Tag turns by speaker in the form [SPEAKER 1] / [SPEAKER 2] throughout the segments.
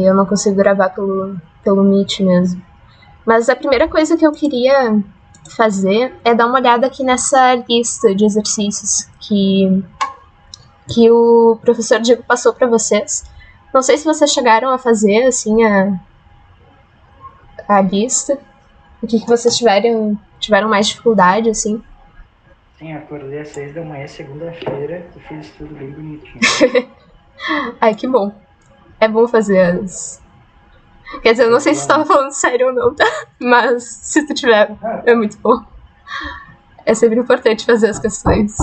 [SPEAKER 1] eu não consigo gravar pelo Meet mesmo. Mas a primeira coisa que eu queria fazer é dar uma olhada aqui nessa lista de exercícios que o professor Diego passou para vocês. Não sei se vocês chegaram a fazer assim a lista. O que vocês tiveram mais dificuldade, assim?
[SPEAKER 2] Sim, acordei às 6 da manhã, segunda-feira, e fiz tudo bem bonitinho.
[SPEAKER 1] Ai, que bom. É bom fazer as... Quer dizer, eu não sei se tu tava falando sério ou não, tá? Mas se tu tiver, é muito bom. É sempre importante fazer as questões.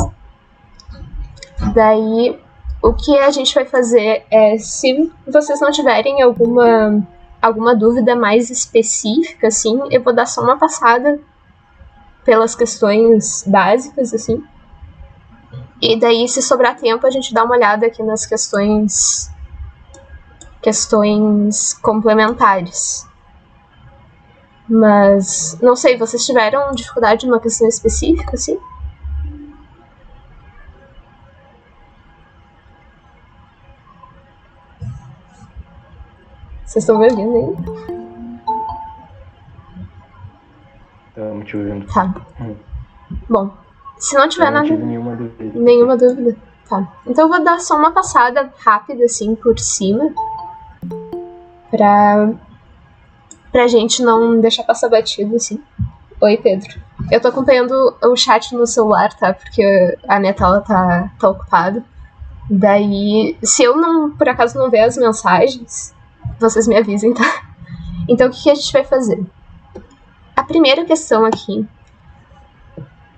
[SPEAKER 1] Daí, o que a gente vai fazer é, se vocês não tiverem alguma dúvida mais específica, assim, eu vou dar só uma passada pelas questões básicas, assim. E daí, se sobrar tempo, a gente dá uma olhada aqui nas questões complementares. Mas, não sei, vocês tiveram dificuldade numa questão específica, assim? Vocês estão me ouvindo aí?
[SPEAKER 3] Estamos te ouvindo.
[SPEAKER 1] Tá. Bom, se não tiver nada...
[SPEAKER 3] nenhuma dúvida.
[SPEAKER 1] Nenhuma dúvida? Tá. Então eu vou dar só uma passada rápida, assim, por cima. Pra gente não deixar passar batido, assim. Oi, Pedro. Eu tô acompanhando o chat no celular, tá? Porque a minha tela tá ocupada. Daí, se eu não, por acaso, não ver as mensagens, vocês me avisem, tá? Então, o que a gente vai fazer? A primeira questão aqui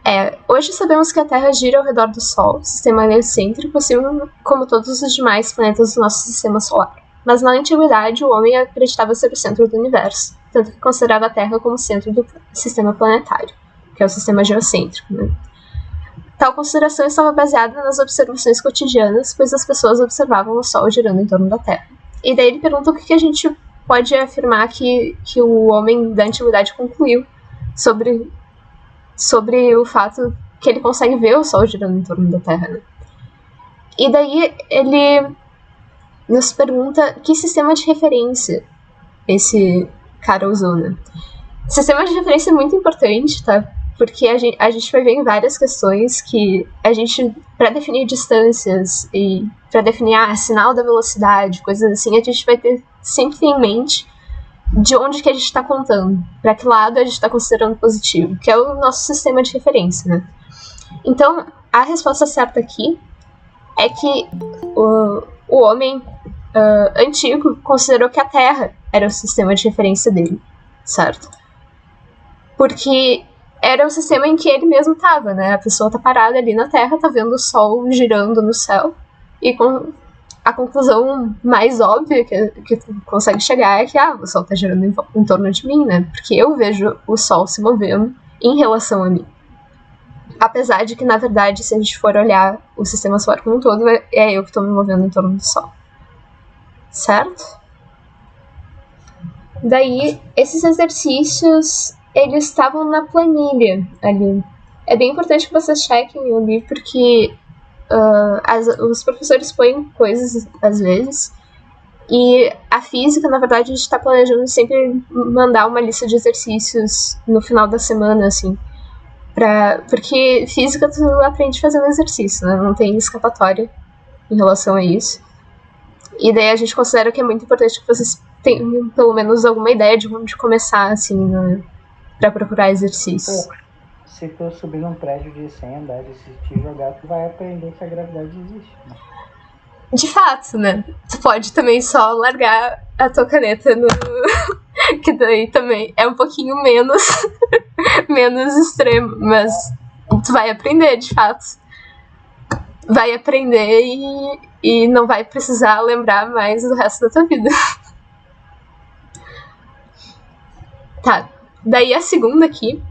[SPEAKER 1] é: hoje sabemos que a Terra gira ao redor do Sol, sistema heliocêntrico, assim como todos os demais planetas do nosso sistema solar. Mas na antiguidade, o homem acreditava ser o centro do universo, tanto que considerava a Terra como centro do sistema planetário, que é o sistema geocêntrico, né? Tal consideração estava baseada nas observações cotidianas, pois as pessoas observavam o Sol girando em torno da Terra. E daí ele pergunta o que a gente pode afirmar que o homem da antiguidade concluiu sobre o fato que ele consegue ver o Sol girando em torno da Terra, né? E daí ele nos pergunta que sistema de referência esse cara usou, né? Sistema de referência é muito importante, tá? Porque a gente vai ver em várias questões que a gente, para definir distâncias e para definir sinal da velocidade, coisas assim, a gente vai ter sempre em mente de onde que a gente está contando, para que lado a gente está considerando positivo, que é o nosso sistema de referência, né? Então, a resposta certa aqui é que o homem antigo considerou que a Terra era o sistema de referência dele, certo? Porque era o sistema em que ele mesmo estava, né? A pessoa tá parada ali na Terra, tá vendo o Sol girando no céu, e a conclusão mais óbvia que tu consegue chegar é que o Sol tá girando em torno de mim, né? Porque eu vejo o Sol se movendo em relação a mim. Apesar de que, na verdade, se a gente for olhar o sistema solar como um todo, é eu que estou me movendo em torno do Sol. Certo? Daí, esses exercícios, eles estavam na planilha ali. É bem importante que vocês chequem ali, porque os professores põem coisas, às vezes, e a física, na verdade, a gente está planejando sempre mandar uma lista de exercícios no final da semana, assim. Porque física tu aprende fazendo exercício, né? Não tem escapatória em relação a isso. E daí a gente considera que é muito importante que vocês tenham pelo menos alguma ideia de onde começar, assim, né? Pra procurar exercícios.
[SPEAKER 2] Se tu subir num prédio de 100 andares e te jogar, tu vai aprender que a gravidade existe, né?
[SPEAKER 1] De fato, né? Tu pode também só largar a tua caneta no... que daí também é um pouquinho menos extremo, mas tu vai aprender, de fato. Vai aprender e não vai precisar lembrar mais do resto da tua vida. Tá, daí a segunda aqui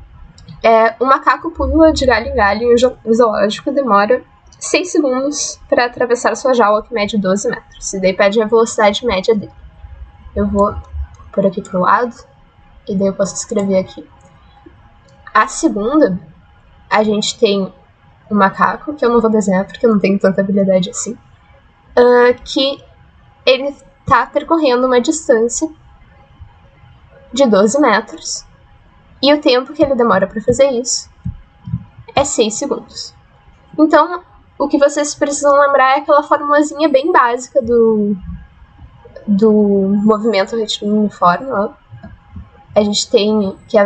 [SPEAKER 1] é: um macaco pula de galho em galho em um zoológico e demora 6 segundos para atravessar sua jaula, que mede 12 metros. E daí pede a velocidade média dele. Eu vou por aqui pro lado, e daí eu posso escrever aqui. A segunda, a gente tem um macaco, que eu não vou desenhar porque eu não tenho tanta habilidade assim, que ele tá percorrendo uma distância de 12 metros. E o tempo que ele demora para fazer isso é 6 segundos. Então, o que vocês precisam lembrar é aquela formulazinha bem básica do movimento retilíneo uniforme. Ó. A gente tem que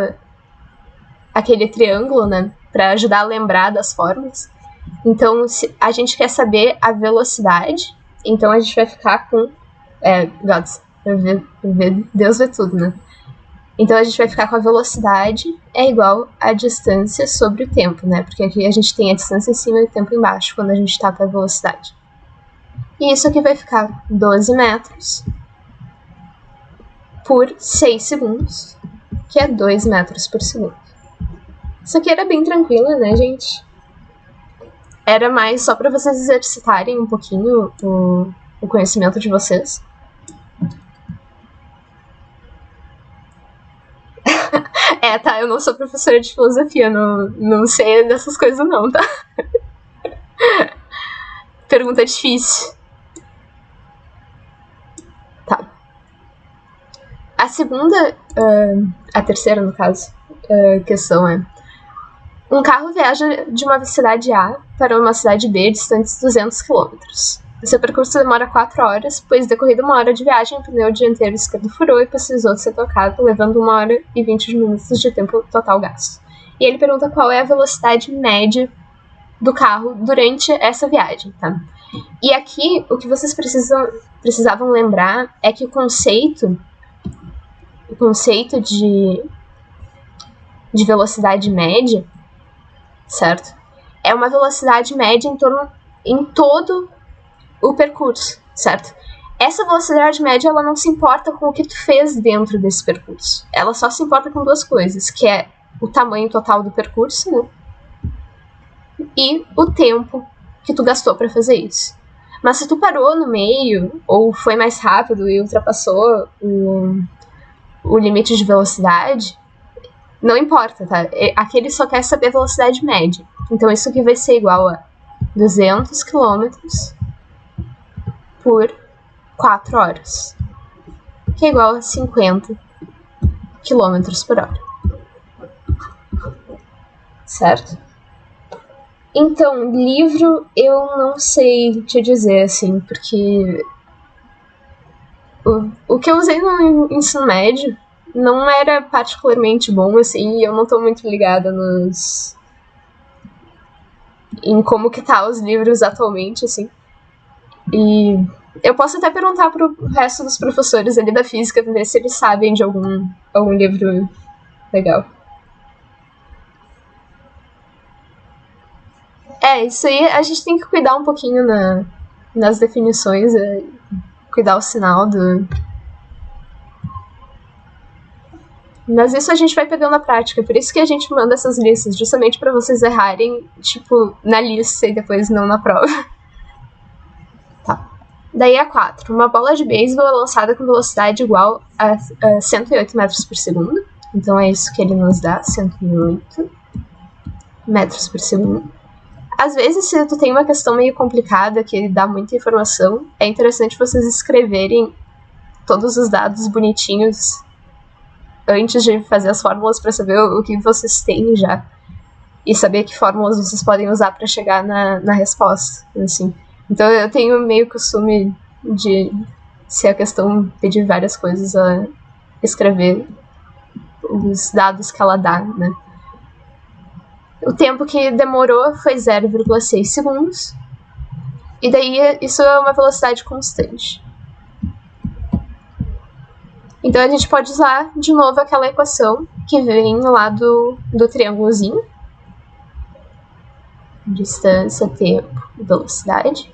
[SPEAKER 1] aquele triângulo, né, para ajudar a lembrar das fórmulas. Então, se a gente quer saber a velocidade, então a gente vai ficar com... Deus vê tudo, né? Então a gente vai ficar com a velocidade é igual à distância sobre o tempo, né? Porque aqui a gente tem a distância em cima e o tempo embaixo quando a gente está com a velocidade. E isso aqui vai ficar 12 metros por 6 segundos, que é 2 metros por segundo. Isso aqui era bem tranquilo, né, gente? Era mais só para vocês exercitarem um pouquinho o conhecimento de vocês. Tá, eu não sou professora de filosofia, não sei dessas coisas não, tá? Pergunta difícil. Tá. A segunda, a terceira no caso, questão é: um carro viaja de uma cidade A para uma cidade B distantes 200 km. Seu percurso demora 4 horas, pois decorrida 1 hora de viagem, o pneu dianteiro esquerdo furou e precisou ser trocado, levando 1 hora e 20 minutos de tempo total gasto. E ele pergunta qual é a velocidade média do carro durante essa viagem, tá? E aqui, o que vocês precisavam lembrar é que o conceito de velocidade média, certo? É uma velocidade média em todo o percurso, certo? Essa velocidade média, ela não se importa com o que tu fez dentro desse percurso. Ela só se importa com 2 coisas, que é o tamanho total do percurso, né? E o tempo que tu gastou para fazer isso. Mas se tu parou no meio, ou foi mais rápido e ultrapassou o limite de velocidade, não importa, tá? Aqui ele só quer saber a velocidade média. Então isso aqui vai ser igual a 200 km por 4 horas, que é igual a 50 km por hora. Certo? Então, livro eu não sei te dizer, assim, porque o que eu usei no ensino médio não era particularmente bom, assim, e eu não tô muito ligada em como que tá os livros atualmente, assim. E eu posso até perguntar pro resto dos professores ali da física, ver se eles sabem de algum livro legal. Isso aí a gente tem que cuidar um pouquinho nas definições, cuidar o sinal do... Mas isso a gente vai pegando na prática, por isso que a gente manda essas listas, justamente para vocês errarem, tipo, na lista e depois não na prova. Tá. Daí a 4. Uma bola de beisebol é lançada com velocidade igual a 108 metros por segundo. Então é isso que ele nos dá, 108 metros por segundo. Às vezes, se tu tem uma questão meio complicada que dá muita informação, é interessante vocês escreverem todos os dados bonitinhos antes de fazer as fórmulas para saber o que vocês têm já e saber que fórmulas vocês podem usar para chegar na resposta, assim. Então eu tenho meio costume de, se a questão pedir várias coisas, a escrever os dados que ela dá, né? O tempo que demorou foi 0,6 segundos. E daí isso é uma velocidade constante. Então a gente pode usar de novo aquela equação que vem lá do triângulozinho. Distância, tempo, velocidade.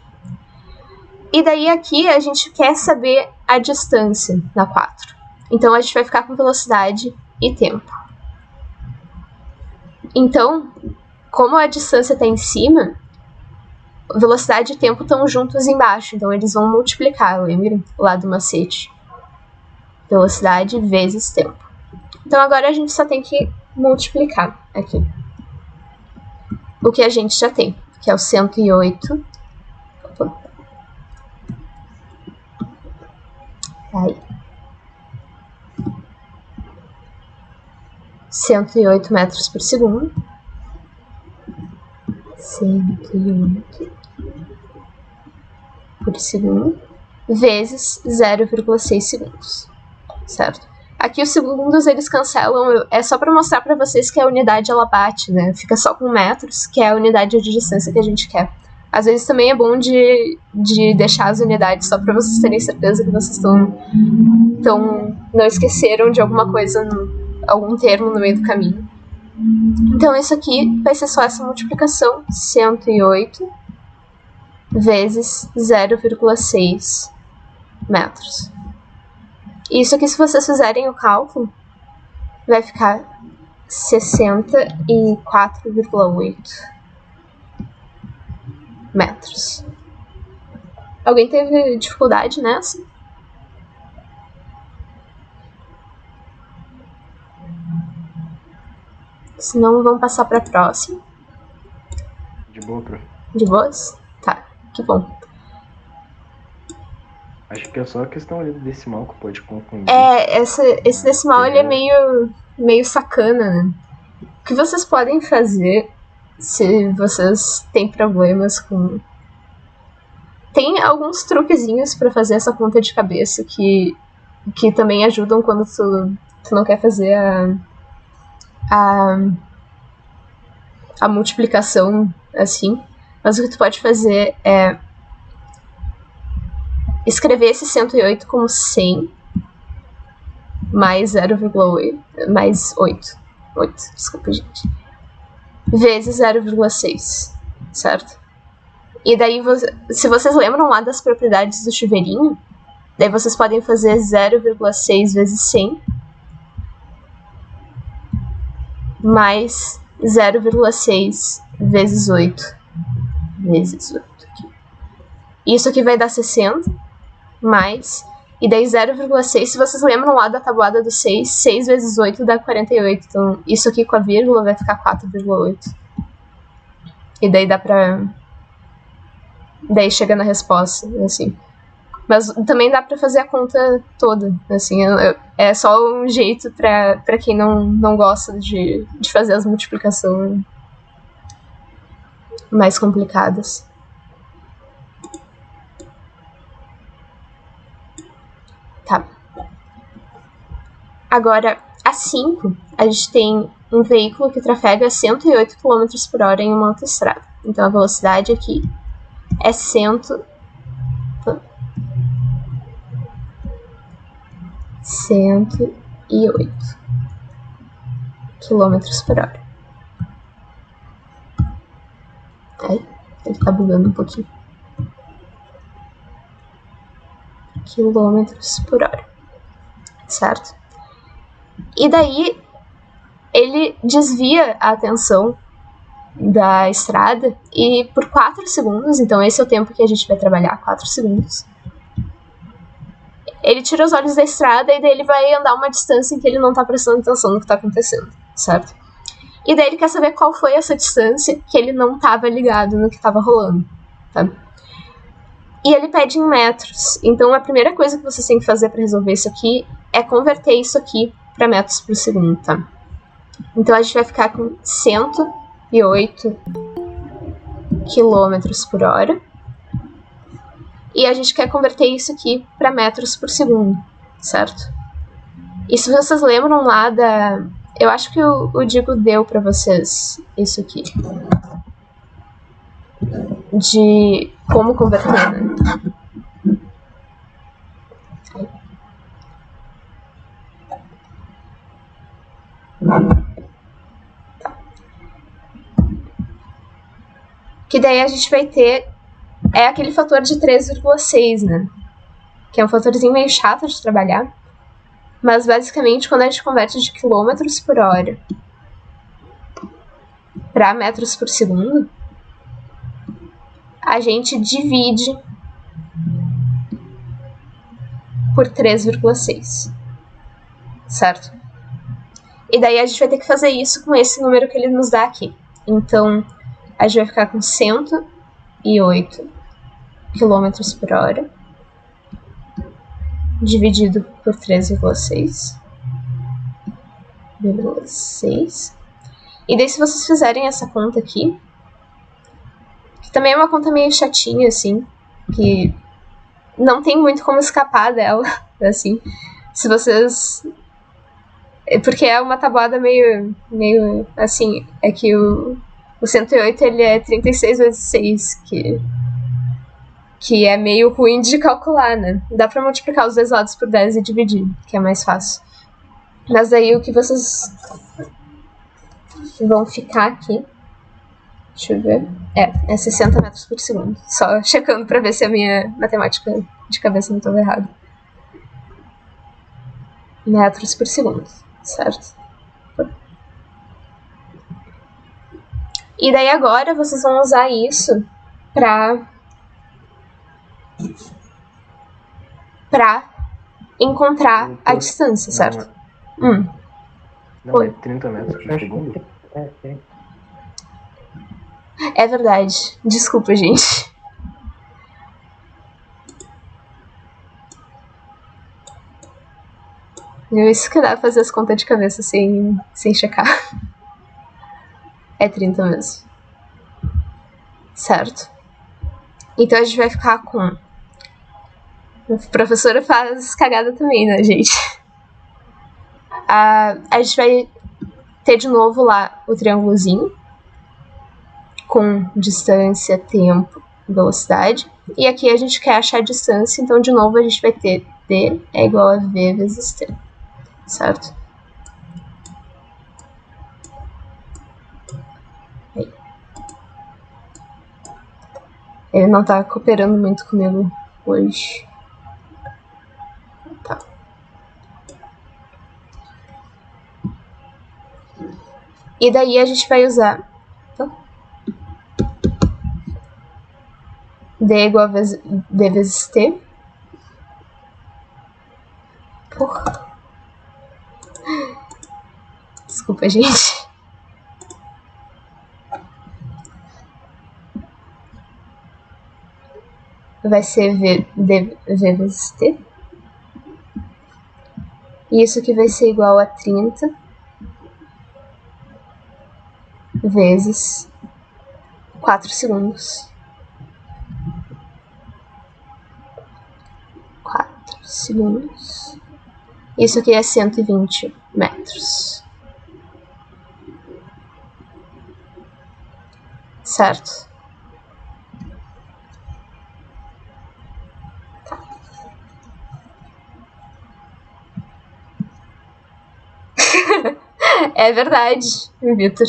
[SPEAKER 1] E daí aqui a gente quer saber a distância na 4. Então a gente vai ficar com velocidade e tempo. Então, como a distância está em cima, velocidade e tempo estão juntos embaixo. Então eles vão multiplicar, lembrem lá do macete. Velocidade vezes tempo. Então agora a gente só tem que multiplicar aqui o que a gente já tem, que é o 108 Aí. 108 metros por segundo. 108 por segundo. Vezes 0,6 segundos. Certo? Aqui os segundos eles cancelam, é só para mostrar para vocês que a unidade ela bate, né? Fica só com metros, que é a unidade de distância que a gente quer. Às vezes também é bom de deixar as unidades só para vocês terem certeza que vocês não esqueceram de alguma coisa, algum termo no meio do caminho. Então isso aqui vai ser só essa multiplicação, 108 vezes 0,6 metros. Isso aqui, se vocês fizerem o cálculo, vai ficar 64,8 metros. Alguém teve dificuldade nessa? Senão vamos passar para a próxima.
[SPEAKER 3] De boa, prof.
[SPEAKER 1] De boas? Tá, que bom.
[SPEAKER 3] Acho que é só a questão ali do decimal que pode confundir.
[SPEAKER 1] Esse decimal ele é meio sacana, né? O que vocês podem fazer se vocês têm problemas com... Tem alguns truquezinhos para fazer essa conta de cabeça que também ajudam quando tu não quer fazer a multiplicação assim. Mas o que tu pode fazer é escrever esse 108 como 100 mais 0,8, mais 8, desculpa, gente, vezes 0,6, certo? E daí, se vocês lembram lá das propriedades do chuveirinho, daí vocês podem fazer 0,6 vezes 100 mais 0,6 vezes 8 vezes 8 aqui. Isso aqui vai dar 60 mais, e daí 0,6, se vocês lembram lá da tabuada do 6, 6 vezes 8 dá 48, então isso aqui com a vírgula vai ficar 4,8. E daí dá pra... Daí chega na resposta, assim. Mas também dá pra fazer a conta toda, assim, é só um jeito pra quem não gosta de fazer as multiplicações mais complicadas. Tá. Agora, a 5, a gente tem um veículo que trafega 108 km por hora em uma autoestrada. Então, a velocidade aqui é 108 km por hora. Aí, ele tá bugando um pouquinho. Quilômetros por hora, certo? E daí ele desvia a atenção da estrada e por 4 segundos, então esse é o tempo que a gente vai trabalhar, 4 segundos, ele tira os olhos da estrada e daí ele vai andar uma distância em que ele não tá prestando atenção no que tá acontecendo, certo? E daí ele quer saber qual foi essa distância que ele não tava ligado no que tava rolando, tá? E ele pede em metros. Então a primeira coisa que vocês têm que fazer para resolver isso aqui é converter isso aqui para metros por segundo, tá? Então a gente vai ficar com 108 km por hora. E a gente quer converter isso aqui para metros por segundo, certo? E se vocês lembram lá da... Eu acho que o Digo deu para vocês isso aqui. De como converter, né? Que daí a gente vai ter aquele fator de 3,6, né? Que é um fatorzinho meio chato de trabalhar. Mas basicamente quando a gente converte de quilômetros por hora para metros por segundo, a gente divide por 3,6, certo? E daí a gente vai ter que fazer isso com esse número que ele nos dá aqui. Então, a gente vai ficar com 108 km por hora dividido por 3,6. 3,6. E daí se vocês fizerem essa conta aqui, que também é uma conta meio chatinha, assim, que não tem muito como escapar dela, assim, se vocês... Porque é uma tabuada meio assim, é que o 108 ele é 36 vezes 6, que é meio ruim de calcular, né? Dá pra multiplicar os dois lados por 10 e dividir, que é mais fácil. Mas daí o que vocês vão ficar aqui, deixa eu ver, é 60 metros por segundo. Só checando pra ver se a minha matemática de cabeça não estava errada. Metros por segundo, certo? E daí agora vocês vão usar isso pra encontrar a distância, certo?
[SPEAKER 3] Não, é 30 metros por segundo?
[SPEAKER 1] É verdade. Desculpa, gente. Isso que dá pra fazer as contas de cabeça sem checar. É 30 mesmo. Certo? Então a gente vai ficar com... A professora faz cagada também, né, gente? A gente vai ter de novo lá o triângulozinho com distância, tempo, velocidade. E aqui a gente quer achar a distância, então de novo a gente vai ter D é igual a V vezes T. Certo? Aí. Ele não tá cooperando muito comigo hoje. Tá. E daí a gente vai usar D é igual a D vezes T. Porra. Desculpa, gente. Vai ser V vezes T. E isso aqui vai ser igual a 30 vezes 4 segundos. 4 segundos. Isso aqui é 120 metros. Certo? Tá. É verdade, Vitor.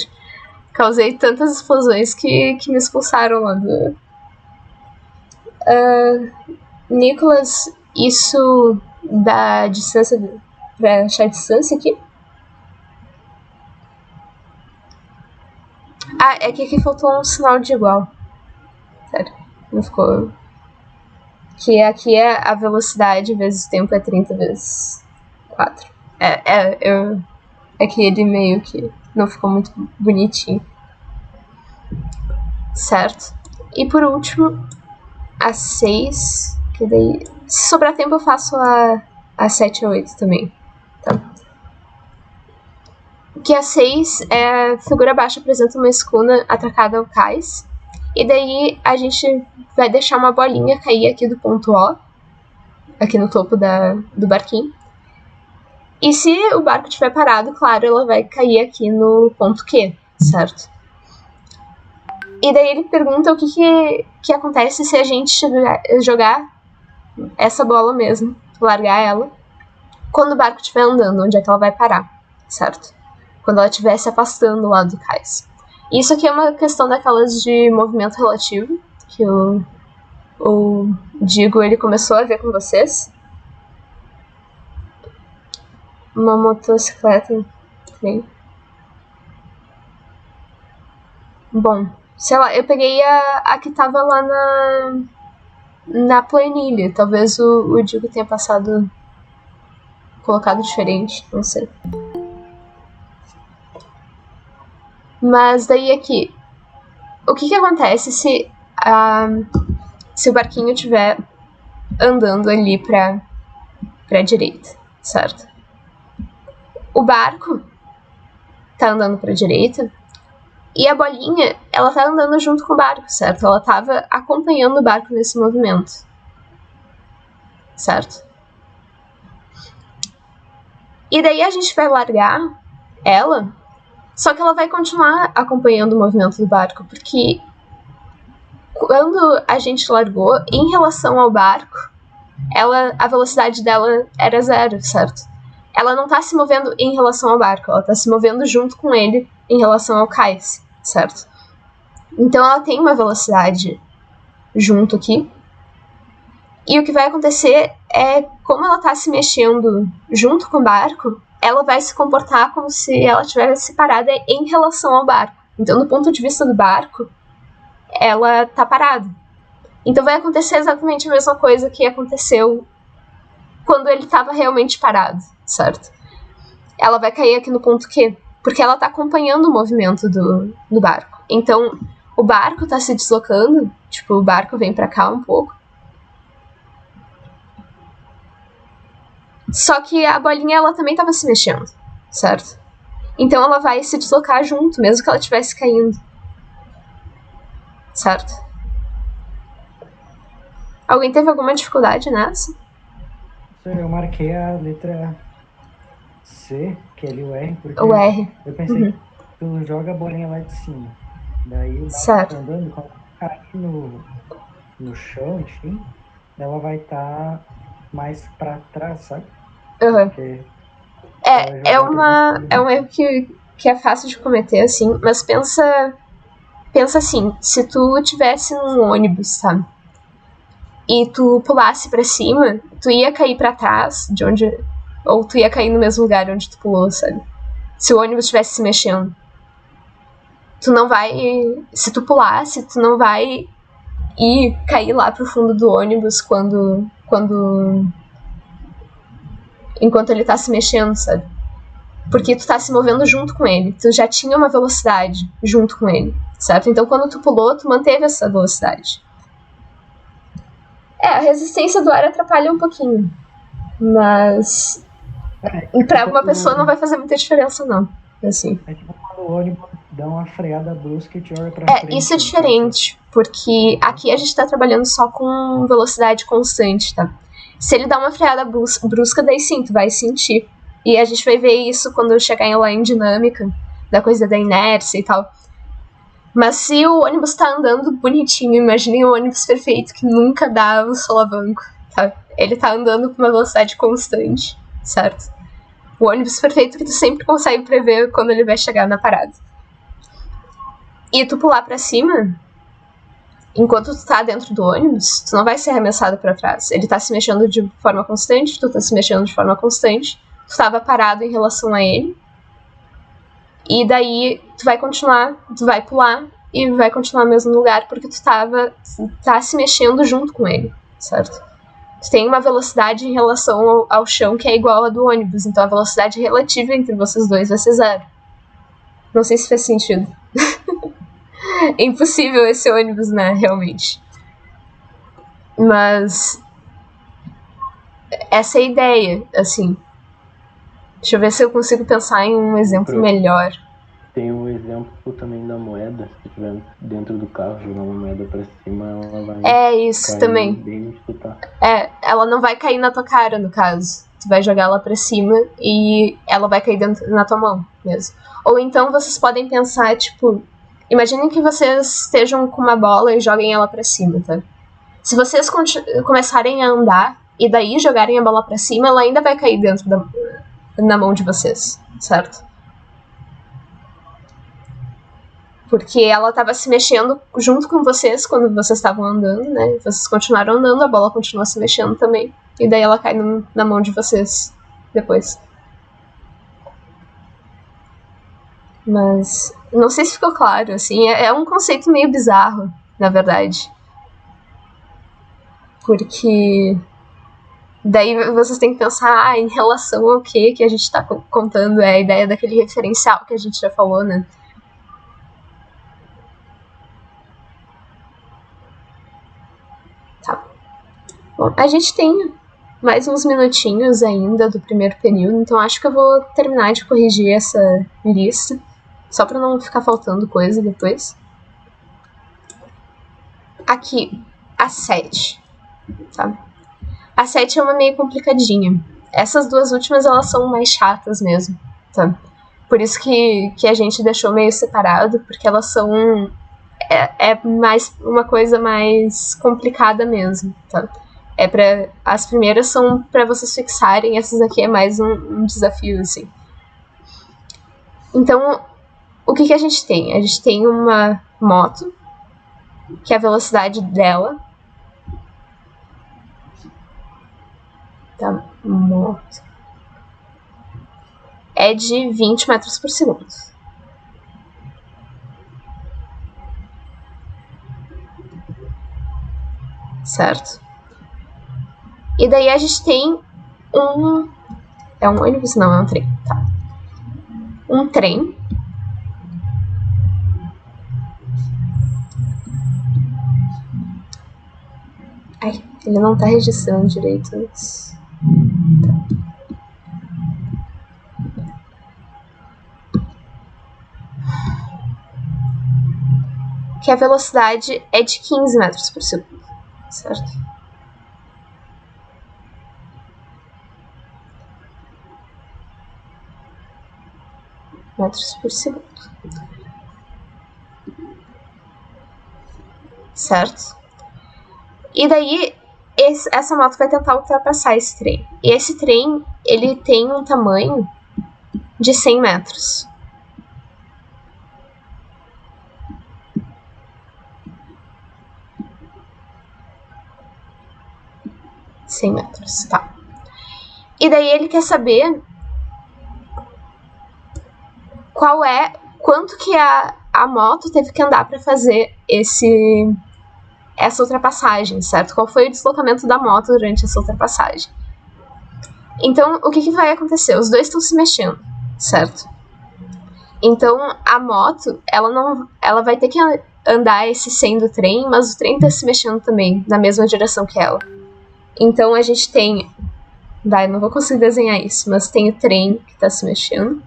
[SPEAKER 1] Causei tantas explosões que me expulsaram lá do... Nicolas, isso dá distância pra achar a distância aqui? Ah, é que aqui faltou um sinal de igual. Sério, não ficou... Que aqui é a velocidade vezes o tempo é 30 vezes 4. É que ele meio que não ficou muito bonitinho. Certo? E por último, a 6, que daí... Se sobrar tempo eu faço a 7 e a 8 também. Tá? Que a 6 é a figura abaixo apresenta uma escuna atracada ao cais. E daí a gente vai deixar uma bolinha cair aqui do ponto O, aqui no topo do barquinho. E se o barco estiver parado, claro, ela vai cair aqui no ponto Q, certo? E daí ele pergunta o que acontece se a gente jogar essa bola mesmo, largar ela, quando o barco estiver andando, onde é que ela vai parar, certo? Quando ela estiver se afastando lá do cais. Isso aqui é uma questão daquelas de movimento relativo, que o Digo ele começou a ver com vocês. Uma motocicleta também. Bom, sei lá, eu peguei a que tava lá na planilha. Talvez o Digo tenha colocado diferente, não sei. Mas daí aqui, o que acontece se o barquinho estiver andando ali pra pra direita, certo? O barco tá andando pra direita e a bolinha, ela tá andando junto com o barco, certo? Ela tava acompanhando o barco nesse movimento, certo? E daí a gente vai largar ela, só que ela vai continuar acompanhando o movimento do barco, porque quando a gente largou, em relação ao barco, a velocidade dela era 0, certo? Ela não tá se movendo em relação ao barco, ela tá se movendo junto com ele em relação ao cais, certo? Então ela tem uma velocidade junto aqui. E o que vai acontecer é, como ela tá se mexendo junto com o barco, ela vai se comportar como se ela estivesse parada em relação ao barco. Então, do ponto de vista do barco, ela tá parada. Então vai acontecer exatamente a mesma coisa que aconteceu quando ele estava realmente parado, certo? Ela vai cair aqui no ponto Q, porque ela tá acompanhando o movimento do barco. Então, o barco tá se deslocando, tipo, o barco vem pra cá um pouco. Só que a bolinha, ela também tava se mexendo, certo? Então ela vai se deslocar junto, mesmo que ela estivesse caindo. Certo? Alguém teve alguma dificuldade nessa?
[SPEAKER 2] Eu marquei a letra C, que é ali o R, porque
[SPEAKER 1] O R.
[SPEAKER 2] eu pensei que tu joga a bolinha lá de cima. Daí o barco tá andando, quando cair no chão, enfim, ela vai estar mais pra trás, sabe?
[SPEAKER 1] Uhum.
[SPEAKER 2] Porque
[SPEAKER 1] É um erro que é fácil de cometer, assim, mas pensa assim, se tu tivesse num ônibus, tá? E tu pulasse pra cima, tu ia cair pra trás de onde... Ou tu ia cair no mesmo lugar onde tu pulou, sabe? Se o ônibus estivesse se mexendo. Tu não vai... Se tu pulasse, tu não vai ir cair lá pro fundo do ônibus enquanto ele tá se mexendo, sabe? Porque tu tá se movendo junto com ele. Tu já tinha uma velocidade junto com ele, certo? Então quando tu pulou, tu manteve essa velocidade. A resistência do ar atrapalha um pouquinho. Mas pra uma pessoa não vai fazer muita diferença, não. Assim.
[SPEAKER 2] É tipo quando o ônibus dá uma freada brusca e te olha pra frente.
[SPEAKER 1] Isso é diferente, porque aqui a gente tá trabalhando só com velocidade constante, tá? Se ele dá uma freada brusca, daí sim, tu vai sentir. E a gente vai ver isso quando chegar lá em dinâmica, da coisa da inércia e tal. Mas se o ônibus tá andando bonitinho, imaginem um ônibus perfeito que nunca dá um solavanco, tá? Ele tá andando com uma velocidade constante, certo? O ônibus perfeito que tu sempre consegue prever quando ele vai chegar na parada. E tu pular pra cima, enquanto tu tá dentro do ônibus, tu não vai ser arremessado pra trás. Ele tá se mexendo de forma constante, tu tá se mexendo de forma constante, tu tava parado em relação a ele, e daí tu vai continuar, tu vai pular e vai continuar no mesmo lugar, porque tu tá se mexendo junto com ele, certo? Tu tem uma velocidade em relação ao chão que é igual a do ônibus, então a velocidade relativa entre vocês dois vai ser 0. Não sei se faz sentido. É impossível esse ônibus, né, realmente. Mas essa é a ideia, assim. Deixa eu ver se eu consigo pensar em um exemplo melhor.
[SPEAKER 3] Tem um exemplo também da moeda. Se tiver dentro do carro, jogar uma moeda pra cima, ela vai
[SPEAKER 1] isso
[SPEAKER 3] cair
[SPEAKER 1] também.
[SPEAKER 3] Bem onde tu tá.
[SPEAKER 1] Ela não vai cair na tua cara, no caso. Tu vai jogar ela pra cima e ela vai cair na tua mão mesmo. Ou então vocês podem pensar, tipo... Imaginem que vocês estejam com uma bola e joguem ela pra cima, tá? Se vocês começarem a andar e daí jogarem a bola pra cima, ela ainda vai cair na mão de vocês, certo? Porque ela tava se mexendo junto com vocês quando vocês estavam andando, né? Vocês continuaram andando, a bola continua se mexendo também. E daí ela cai na mão de vocês depois. Mas não sei se ficou claro, assim. É um conceito meio bizarro, na verdade. Porque daí vocês têm que pensar em relação ao que a gente tá contando. É a ideia daquele referencial que a gente já falou, né? Tá. Bom, a gente tem mais uns minutinhos ainda do primeiro período, então acho que eu vou terminar de corrigir essa lista, só para não ficar faltando coisa depois. Aqui, a 7, tá? A 7 é uma meio complicadinha. Essas duas últimas, elas são mais chatas mesmo, tá? Por isso que a gente deixou meio separado, porque elas são... É mais uma coisa mais complicada mesmo, tá? As primeiras são para vocês fixarem, essas aqui é mais um desafio, assim. Então, o que a gente tem? A gente tem uma moto, que é a velocidade dela. Tá, moto. É de 20 metros por segundo. Certo? E daí a gente tem um... É um ônibus? Não, é um trem. Tá. Um trem. Ai, ele não tá registrando direito isso. Tá. Que a velocidade é de 15 metros por segundo. Certo? Metros por segundo. Certo? E daí, essa moto vai tentar ultrapassar esse trem. E esse trem, ele tem um tamanho de 100 metros. Metros, tá. E daí ele quer saber quanto que a moto teve que andar para fazer essa ultrapassagem, certo? Qual foi o deslocamento da moto durante essa ultrapassagem? Então, o que vai acontecer? Os dois estão se mexendo, certo? Então, a moto, ela vai ter que andar esse 100 do trem, mas o trem tá se mexendo também, na mesma direção que ela. Então, a gente tem... não vou conseguir desenhar isso, mas tem o trem que tá se mexendo.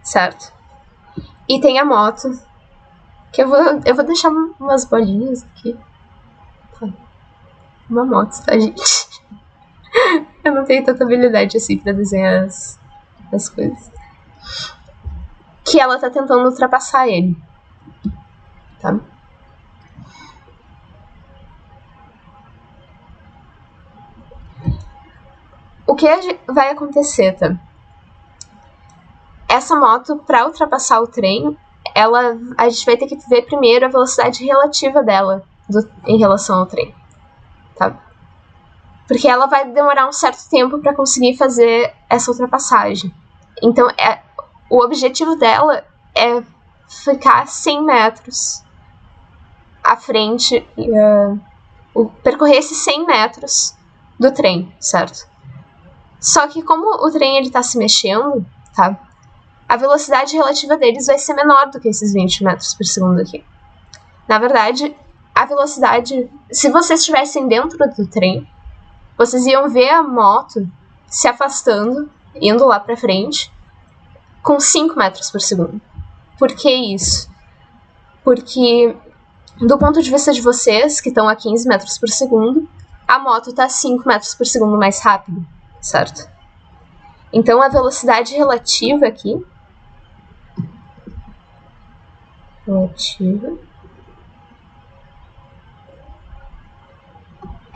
[SPEAKER 1] Certo? E tem a moto, que eu vou deixar umas bolinhas aqui. Uma moto, tá, gente? Eu não tenho tanta habilidade assim pra desenhar as coisas. Que ela tá tentando ultrapassar ele. Tá? O que vai acontecer, tá? Essa moto, para ultrapassar o trem, a gente vai ter que ver primeiro a velocidade relativa dela em relação ao trem, tá? Porque ela vai demorar um certo tempo para conseguir fazer essa ultrapassagem. Então, o objetivo dela é ficar 100 metros à frente, percorrer esses 100 metros do trem, certo? Só que como o trem ele tá se mexendo, tá? A velocidade relativa deles vai ser menor do que esses 20 metros por segundo aqui. Na verdade, a velocidade... Se vocês estivessem dentro do trem, vocês iam ver a moto se afastando, indo lá pra frente, com 5 metros por segundo. Por que isso? Porque, do ponto de vista de vocês, que estão a 15 metros por segundo, a moto tá 5 metros por segundo mais rápido, certo? Então, a velocidade relativa aqui...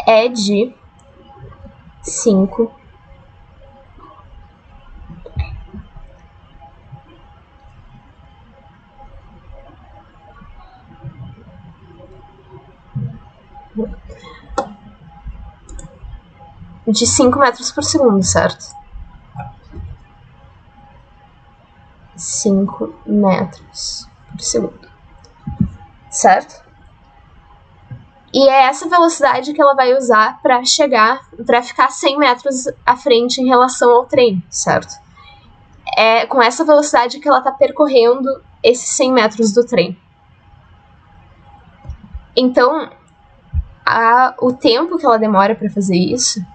[SPEAKER 1] é de 5 metros por segundo, certo? 5 metros por segundo, certo? E é essa velocidade que ela vai usar para ficar 100 metros à frente em relação ao trem, certo? É com essa velocidade que ela está percorrendo esses 100 metros do trem. Então, o tempo que ela demora para fazer isso,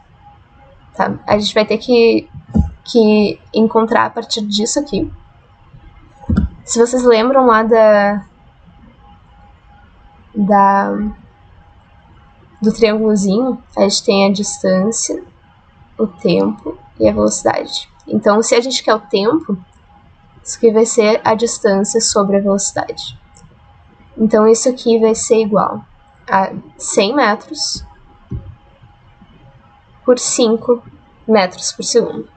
[SPEAKER 1] tá? A gente vai ter que encontrar a partir disso aqui. Se vocês lembram lá do triângulozinho, a gente tem a distância, o tempo e a velocidade. Então, se a gente quer o tempo, isso aqui vai ser a distância sobre a velocidade. Então, isso aqui vai ser igual a 100 metros por 5 metros por segundo.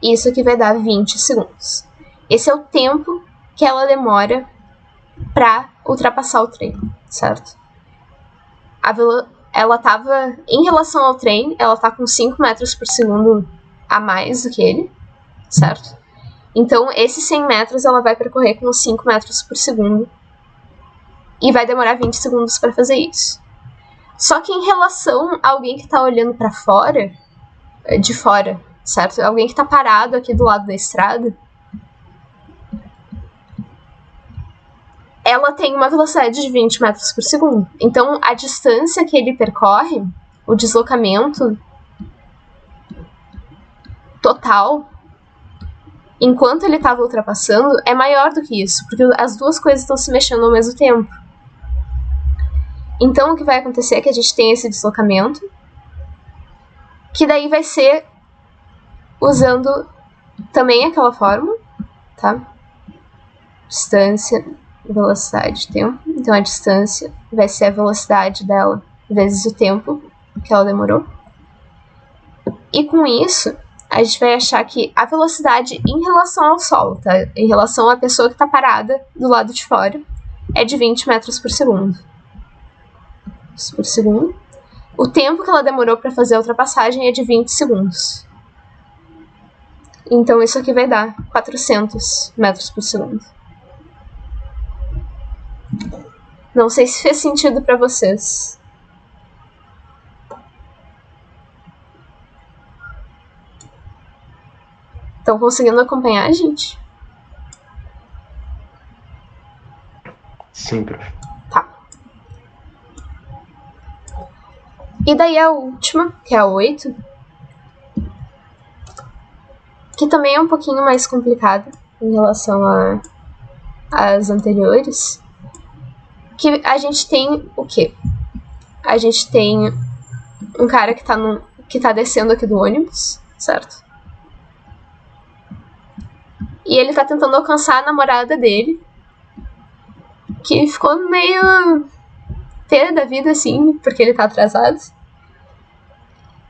[SPEAKER 1] Isso aqui vai dar 20 segundos. Esse é o tempo que ela demora para ultrapassar o trem, certo? Ela estava, em relação ao trem, ela está com 5 metros por segundo a mais do que ele, certo? Então, esses 100 metros ela vai percorrer com 5 metros por segundo e vai demorar 20 segundos para fazer isso. Só que em relação a alguém que está olhando para fora, de fora, certo? Alguém que está parado aqui do lado da estrada, ela tem uma velocidade de 20 metros por segundo. Então, a distância que ele percorre, o deslocamento total, enquanto ele estava ultrapassando, é maior do que isso, porque as duas coisas estão se mexendo ao mesmo tempo. Então, o que vai acontecer é que a gente tem esse deslocamento, que daí vai ser usando também aquela fórmula, tá? Distância, velocidade, tempo. Então, a distância vai ser a velocidade dela vezes o tempo que ela demorou. E com isso, a gente vai achar que a velocidade em relação ao solo, tá? Em relação à pessoa que está parada do lado de fora, é de 20 metros por segundo. O tempo que ela demorou para fazer a ultrapassagem é de 20 segundos. Então, isso aqui vai dar 400 metros por segundo. Não sei se fez sentido para vocês. Estão conseguindo acompanhar, gente?
[SPEAKER 3] Sim, prof.
[SPEAKER 1] Tá. E daí a última, que é a 8, que também é um pouquinho mais complicada em relação às anteriores. Que a gente tem o quê? A gente tem um cara que tá descendo aqui do ônibus, certo? E ele tá tentando alcançar a namorada dele, que ficou meio pé da vida, assim, porque ele tá atrasado.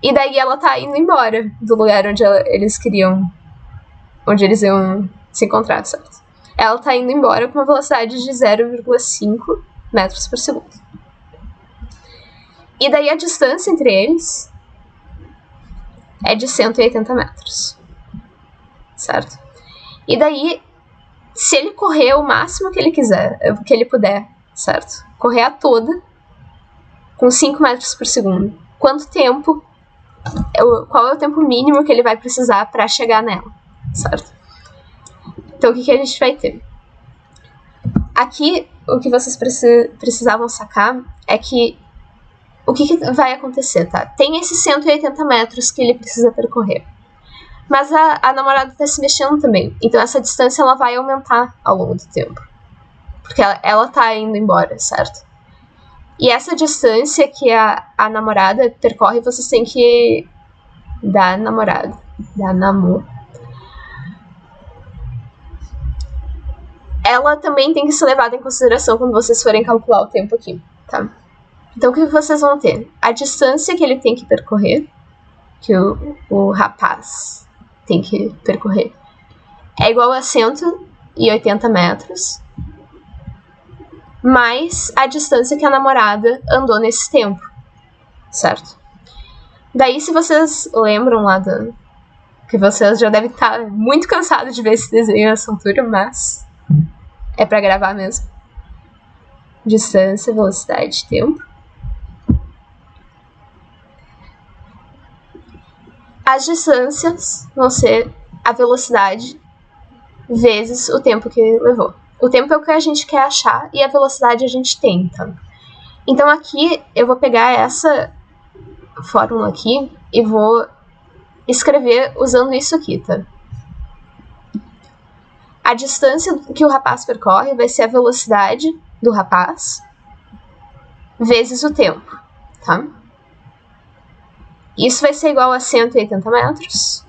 [SPEAKER 1] E daí ela tá indo embora do lugar onde eles iam se encontrar, certo? Ela tá indo embora com uma velocidade de 0,5 metros por segundo. E daí a distância entre eles é de 180 metros, certo? E daí, se ele correr o máximo que ele quiser, que ele puder, certo? Correr a toda, com 5 metros por segundo. Qual é o tempo mínimo que ele vai precisar para chegar nela, certo? Então, o que a gente vai ter? Aqui, o que vocês precisavam sacar é que o que vai acontecer, tá? Tem esses 180 metros que ele precisa percorrer. Mas a namorada tá se mexendo também. Então, essa distância ela vai aumentar ao longo do tempo. Porque ela tá indo embora, certo? E essa distância que a namorada percorre, vocês têm que dar namoro. Ela também tem que ser levada em consideração quando vocês forem calcular o tempo aqui, tá? Então, o que vocês vão ter? A distância que ele tem que percorrer, que o rapaz tem que percorrer, é igual a 180 metros, mais a distância que a namorada andou nesse tempo, certo? Daí, se vocês lembram lá que vocês já devem estar muito cansados de ver esse desenho nessa altura, mas é pra gravar mesmo. Distância, velocidade, tempo. As distâncias vão ser a velocidade vezes o tempo que levou. O tempo é o que a gente quer achar e a velocidade a gente tem, tá? Então aqui eu vou pegar essa fórmula aqui e vou escrever usando isso aqui, tá? A distância que o rapaz percorre vai ser a velocidade do rapaz vezes o tempo, tá? Isso vai ser igual a 180 metros,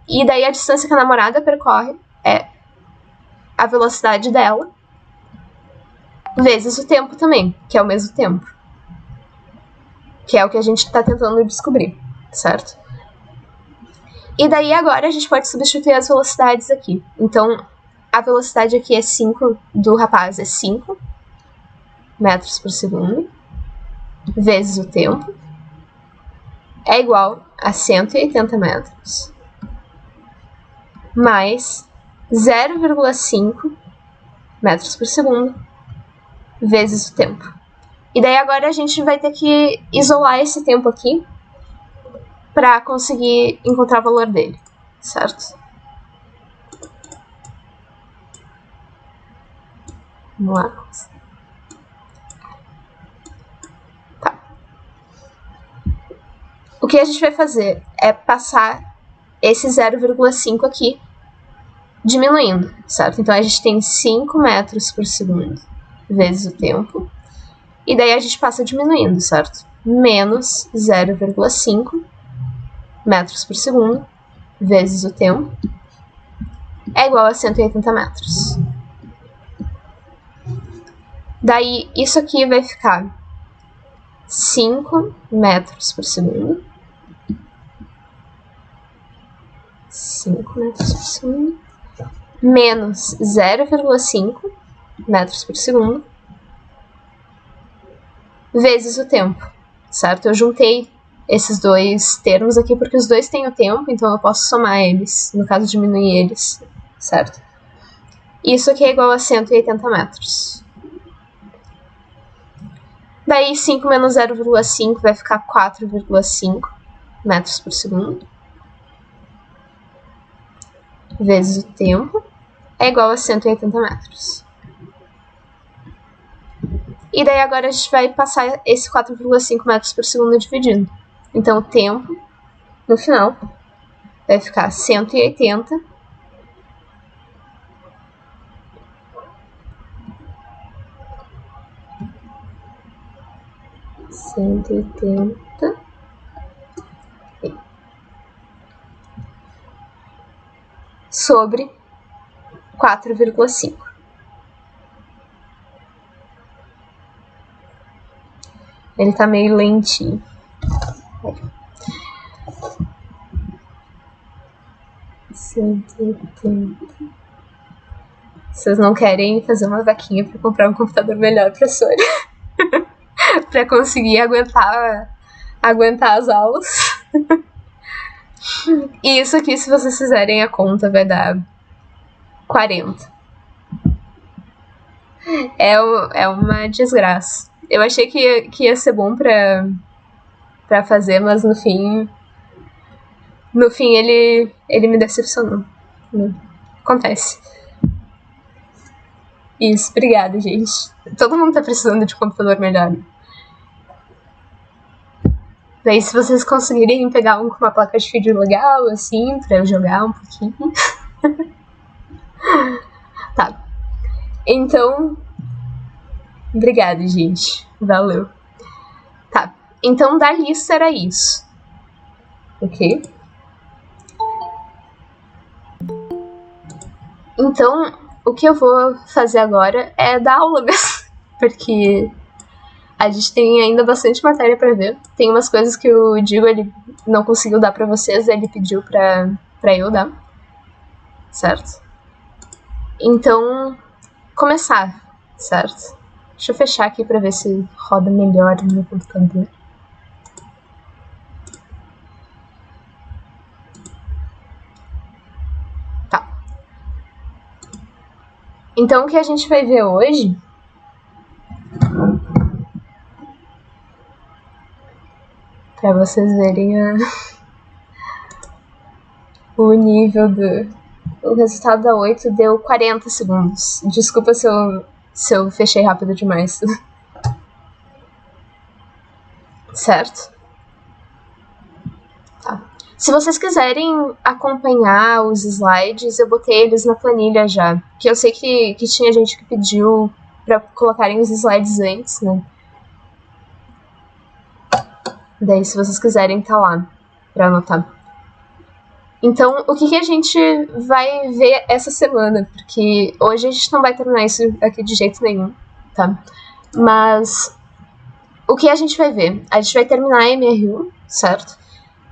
[SPEAKER 1] e daí a distância que a namorada percorre é a velocidade dela vezes o tempo também, que é o mesmo tempo. Que é o que a gente está tentando descobrir, certo? E daí agora a gente pode substituir as velocidades aqui. Então, a velocidade aqui é 5 do rapaz, é 5 metros por segundo, vezes o tempo, é igual a 180 metros, mais 0,5 metros por segundo, vezes o tempo. E daí agora a gente vai ter que isolar esse tempo aqui para conseguir encontrar o valor dele, certo? Vamos lá. Tá. O que a gente vai fazer é passar esse 0,5 aqui diminuindo, certo? Então a gente tem 5 metros por segundo vezes o tempo. E daí a gente passa diminuindo, certo? Menos 0,5 metros por segundo vezes o tempo é igual a 180 metros. Daí, isso aqui vai ficar 5 metros por segundo. 5 metros por segundo. Menos 0,5 metros por segundo. Vezes o tempo, certo? Eu juntei esses dois termos aqui porque os dois têm o tempo, então eu posso somar eles, no caso diminuir eles, certo? Isso aqui é igual a 180 metros. Daí 5 menos 0,5 vai ficar 4,5 metros por segundo. Vezes o tempo é igual a 180 metros. E daí agora a gente vai passar esse 4,5 metros por segundo dividindo. Então o tempo, no final, vai ficar 180 sobre 4,5. Ele tá meio lentinho. Vocês não querem fazer uma vaquinha pra comprar um computador melhor pra Sônia? Pra conseguir aguentar as aulas? E isso aqui, se vocês fizerem a conta, vai dar 40. É uma desgraça. Eu achei que ia ser bom pra fazer, mas no fim ele me decepcionou. Acontece. Isso, obrigada, gente. Todo mundo tá precisando de um computador melhor. Daí, se vocês conseguirem pegar um com uma placa de vídeo legal, assim, pra eu jogar um pouquinho. Tá. Então, obrigada, gente. Valeu. Tá. Então, da lista era isso. Ok? Então, o que eu vou fazer agora é dar aula mesmo. Porque a gente tem ainda bastante matéria pra ver. Tem umas coisas que o Diego ele não conseguiu dar pra vocês, ele pediu pra eu dar. Certo? Então, começar, certo? Deixa eu fechar aqui pra ver se roda melhor no meu computador. Tá. Então, o que a gente vai ver hoje pra vocês verem o nível do... O resultado da 8 deu 40 segundos. Desculpa se eu se eu fechei rápido demais. Certo? Tá. Se vocês quiserem acompanhar os slides, eu botei eles na planilha já. Que eu sei que tinha gente que pediu pra colocarem os slides antes, né? Daí, se vocês quiserem, tá lá pra anotar. Então, o que a gente vai ver essa semana? Porque hoje a gente não vai terminar isso aqui de jeito nenhum, tá? Mas o que a gente vai ver? A gente vai terminar a MRU, certo?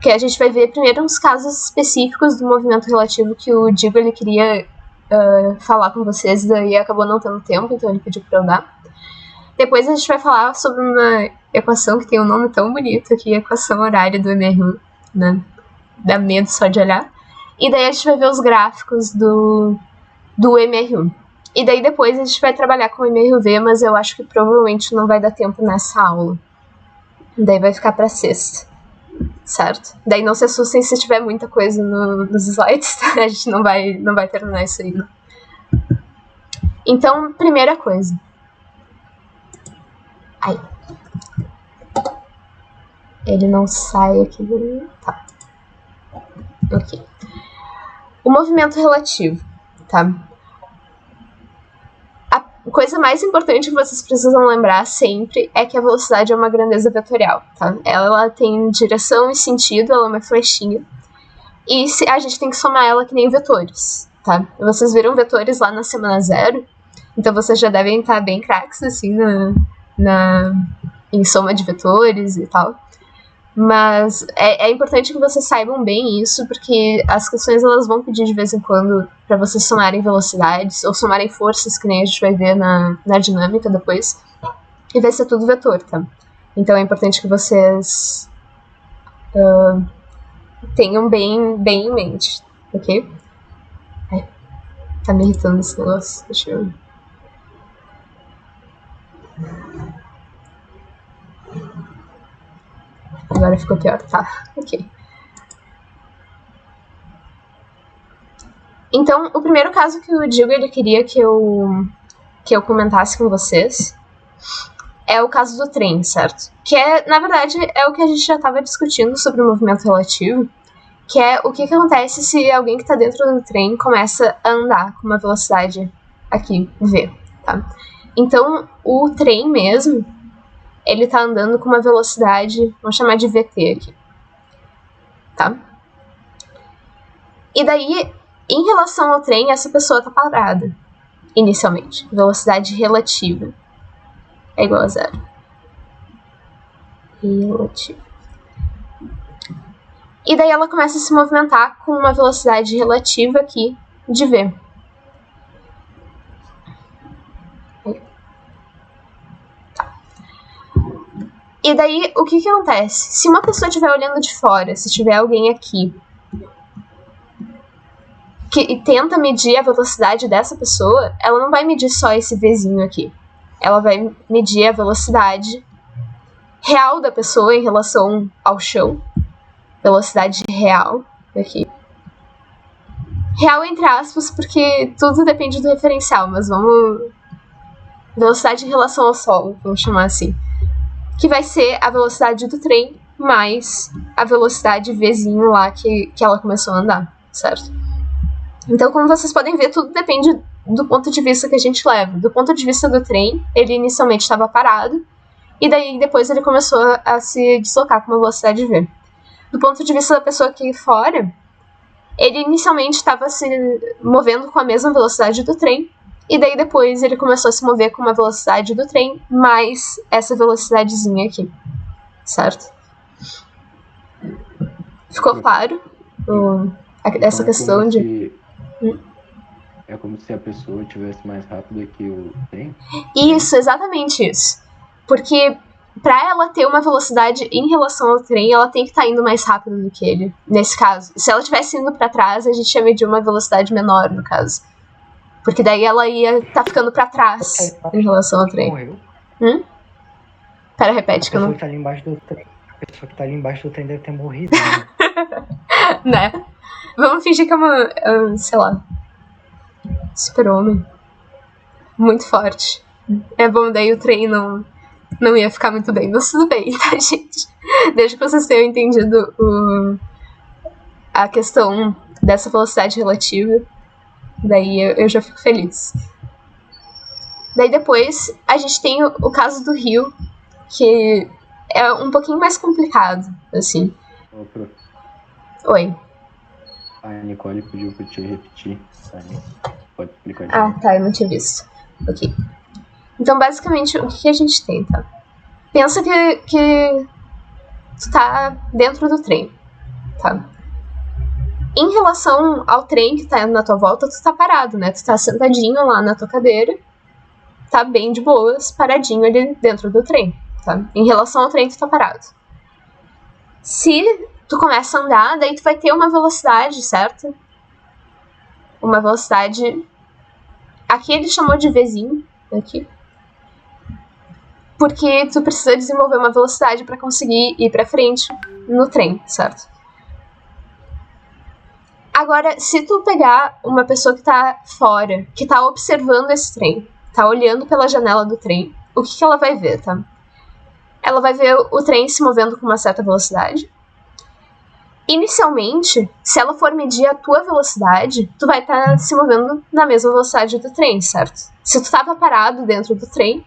[SPEAKER 1] Que a gente vai ver primeiro uns casos específicos do movimento relativo que o Digo ele queria falar com vocês, daí acabou não tendo tempo, então ele pediu pra eu dar. Depois a gente vai falar sobre uma equação que tem um nome tão bonito aqui, equação horária do MRU, né? Dá medo só de olhar. E daí a gente vai ver os gráficos do MRU. E daí depois a gente vai trabalhar com o MRUV, mas eu acho que provavelmente não vai dar tempo nessa aula. Daí vai ficar pra sexta. Certo? Daí não se assustem se tiver muita coisa nos slides, tá? A gente não vai terminar isso aí, não. Então, primeira coisa. Aí. Ele não sai aqui. Tá. Ok. O movimento relativo, tá? A coisa mais importante que vocês precisam lembrar sempre é que a velocidade é uma grandeza vetorial, tá? Ela tem direção e sentido, ela é uma flechinha. E a gente tem que somar ela que nem vetores, tá? Vocês viram vetores lá na semana 0, então vocês já devem estar bem craques, assim, em soma de vetores e tal. Mas é importante que vocês saibam bem isso, porque as questões elas vão pedir de vez em quando para vocês somarem velocidades ou somarem forças, que nem a gente vai ver na dinâmica depois, e vai ser tudo vetor, tá? Então é importante que vocês tenham bem em mente, ok? Ai, tá me irritando esse negócio, deixa eu... Agora ficou pior, tá, ok. Então, o primeiro caso que o Digo ele queria que eu comentasse com vocês é o caso do trem, certo? Que na verdade, é o que a gente já estava discutindo sobre o movimento relativo, que é o que acontece se alguém que está dentro do trem começa a andar com uma velocidade aqui, v, tá? Então, o trem mesmo, ele tá andando com uma velocidade, vamos chamar de VT aqui, tá? E daí, em relação ao trem, essa pessoa tá parada, inicialmente. Velocidade relativa é igual a 0. Relativa. E daí ela começa a se movimentar com uma velocidade relativa aqui de v. E daí, o que acontece? Se uma pessoa estiver olhando de fora, se tiver alguém aqui que tenta medir a velocidade dessa pessoa, ela não vai medir só esse Vzinho aqui. Ela vai medir a velocidade real da pessoa em relação ao chão. Velocidade real aqui. Real entre aspas, porque tudo depende do referencial, mas vamos... Velocidade em relação ao solo, vamos chamar assim. Que vai ser a velocidade do trem mais a velocidade Vzinho lá que ela começou a andar, certo? Então, como vocês podem ver, tudo depende do ponto de vista que a gente leva. Do ponto de vista do trem, ele inicialmente estava parado, e daí depois ele começou a se deslocar com uma velocidade V. Do ponto de vista da pessoa aqui fora, ele inicialmente estava se movendo com a mesma velocidade do trem, e daí depois ele começou a se mover com uma velocidade do trem mais essa velocidadezinha aqui, certo? Ficou claro essa questão de...
[SPEAKER 3] É como se a pessoa estivesse mais rápida que o trem?
[SPEAKER 1] Isso, exatamente isso. Porque para ela ter uma velocidade em relação ao trem, ela tem que estar indo mais rápido do que ele, nesse caso. Se ela estivesse indo para trás, a gente ia medir uma velocidade menor, no caso. Porque daí ela ia estar ficando pra trás em relação ao trem.
[SPEAKER 2] Morreu.
[SPEAKER 1] Pera, repete que eu não...
[SPEAKER 2] A pessoa que tá ali embaixo do trem deve ter morrido, né?
[SPEAKER 1] Né? Vamos fingir que é uma, sei lá, super-homem. Muito forte. É bom, daí o trem não ia ficar muito bem. Mas tudo bem, tá, gente? Desde que vocês tenham entendido a questão dessa velocidade relativa, daí eu já fico feliz. Daí depois a gente tem o caso do rio, que é um pouquinho mais complicado, assim. Oi.
[SPEAKER 3] A Nicole pediu pra te repetir. Pode explicar de
[SPEAKER 1] novo. Tá, eu não tinha visto. Ok. Então, basicamente, o que a gente tem, tá? Pensa que tu tá dentro do trem, tá? Em relação ao trem que tá na tua volta, tu tá parado, né? Tu tá sentadinho lá na tua cadeira, tá bem de boas, paradinho ali dentro do trem, tá? Em relação ao trem, tu tá parado. Se tu começa a andar, daí tu vai ter uma velocidade, certo? Uma velocidade... Aqui ele chamou de Vzinho, aqui. Porque tu precisa desenvolver uma velocidade para conseguir ir pra frente no trem, certo? Agora, se tu pegar uma pessoa que tá fora, que tá observando esse trem, tá olhando pela janela do trem, o que ela vai ver, tá? Ela vai ver o trem se movendo com uma certa velocidade. Inicialmente, se ela for medir a tua velocidade, tu vai estar se movendo na mesma velocidade do trem, certo? Se tu tava parado dentro do trem,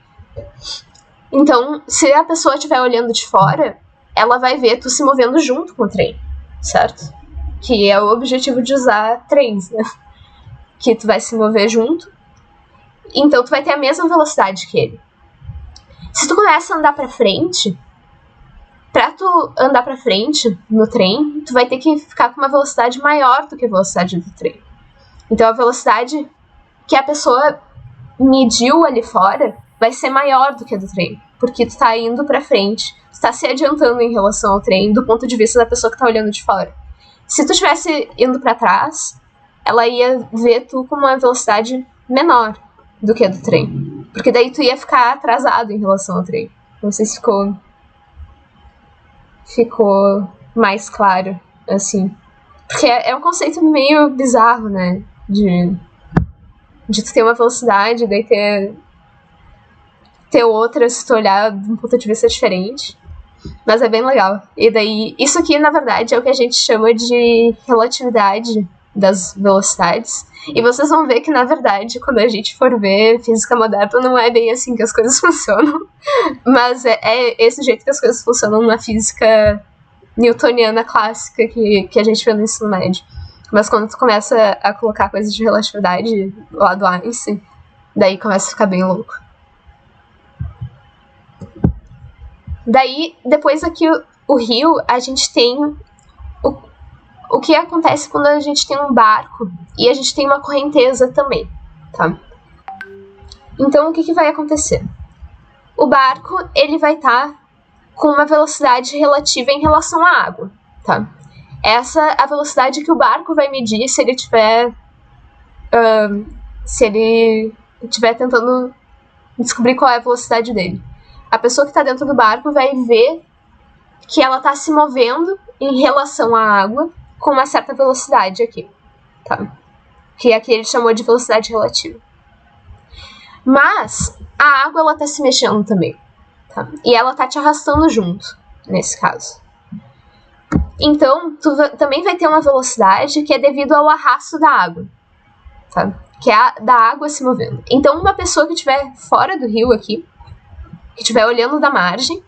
[SPEAKER 1] então, se a pessoa estiver olhando de fora, ela vai ver tu se movendo junto com o trem, certo? Que é o objetivo de usar trens, né? Que tu vai se mover junto, então tu vai ter a mesma velocidade que ele. Se tu começa a andar pra frente, pra tu andar pra frente no trem, tu vai ter que ficar com uma velocidade maior do que a velocidade do trem. Então a velocidade que a pessoa mediu ali fora vai ser maior do que a do trem, porque tu tá indo pra frente, tu tá se adiantando em relação ao trem do ponto de vista da pessoa que tá olhando de fora. Se tu estivesse indo pra trás, ela ia ver tu com uma velocidade menor do que a do trem, porque daí tu ia ficar atrasado em relação ao trem. Não sei se ficou mais claro, assim. Porque é um conceito meio bizarro, né? De tu ter uma velocidade, daí ter outra se tu olhar de um ponto de vista diferente. Mas é bem legal. E daí, isso aqui, na verdade, é o que a gente chama de relatividade das velocidades. E vocês vão ver que, na verdade, quando a gente for ver física moderna, não é bem assim que as coisas funcionam. Mas é esse jeito que as coisas funcionam na física newtoniana clássica que a gente vê no ensino médio. Mas quando tu começa a colocar coisas de relatividade lá do Einstein, daí começa a ficar bem louco. Daí, depois aqui, o rio, a gente tem o que acontece quando a gente tem um barco e a gente tem uma correnteza também, tá? Então, o que vai acontecer? O barco, ele vai estar com uma velocidade relativa em relação à água, tá? Essa é a velocidade que o barco vai medir se ele estiver tentando descobrir qual é a velocidade dele. A pessoa que está dentro do barco vai ver que ela está se movendo em relação à água com uma certa velocidade aqui, tá? Que aqui ele chamou de velocidade relativa. Mas a água, ela está se mexendo também, tá? E ela está te arrastando junto, nesse caso. Então, tu também vai ter uma velocidade que é devido ao arrasto da água, tá? Que é da água se movendo. Então, uma pessoa que estiver fora do rio aqui, que estiver olhando da margem,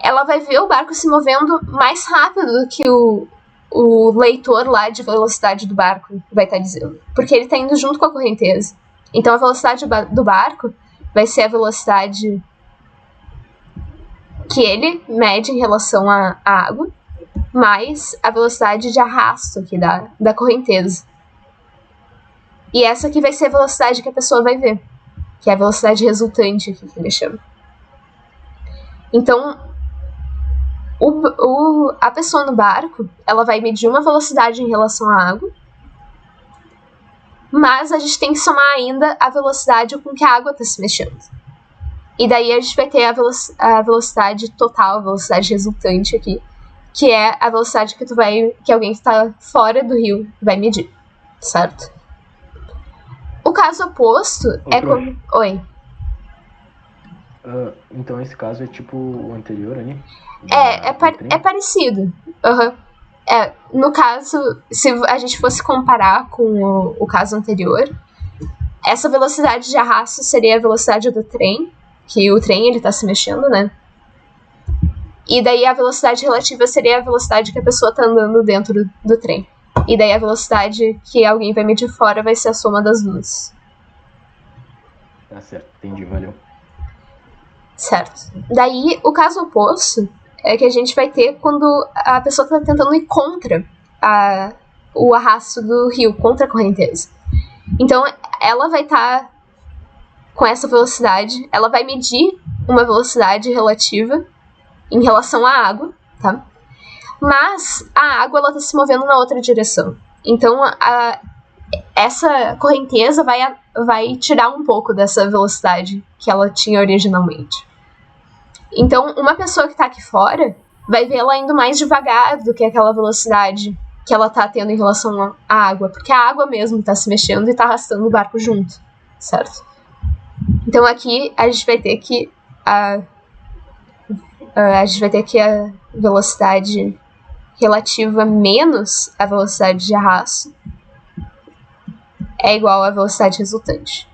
[SPEAKER 1] ela vai ver o barco se movendo mais rápido do que o leitor lá de velocidade do barco vai estar dizendo. Porque ele está indo junto com a correnteza. Então, a velocidade do barco vai ser a velocidade que ele mede em relação à água, mais a velocidade de arrasto aqui da correnteza. E essa aqui vai ser a velocidade que a pessoa vai ver, que é a velocidade resultante aqui que ele chama. Então, a pessoa no barco, ela vai medir uma velocidade em relação à água, mas a gente tem que somar ainda a velocidade com que a água está se mexendo. E daí a gente vai ter a velocidade total, a velocidade resultante aqui, que é a velocidade que alguém que está fora do rio vai medir, certo? O caso oposto é como... Oi.
[SPEAKER 3] Então esse caso é tipo o anterior ali?
[SPEAKER 1] É parecido. Uhum. No caso, se a gente fosse comparar com o caso anterior, essa velocidade de arrasto seria a velocidade do trem, que o trem ele tá se mexendo, né? E daí a velocidade relativa seria a velocidade que a pessoa tá andando dentro do trem. E daí a velocidade que alguém vai medir fora vai ser a soma das duas.
[SPEAKER 3] Tá certo, entendi, valeu.
[SPEAKER 1] Certo. Daí, o caso oposto é que a gente vai ter quando a pessoa tá tentando ir contra o arrasto do rio, contra a correnteza. Então, ela vai estar com essa velocidade, ela vai medir uma velocidade relativa em relação à água, tá? Mas a água, ela tá se movendo na outra direção. Então, essa correnteza vai tirar um pouco dessa velocidade que ela tinha originalmente. Então, uma pessoa que tá aqui fora vai ver ela indo mais devagar do que aquela velocidade que ela tá tendo em relação à água, porque a água mesmo tá se mexendo e tá arrastando o barco junto, certo? Então aqui a gente vai ter que a velocidade relativa menos a velocidade de arrasto é igual à velocidade resultante.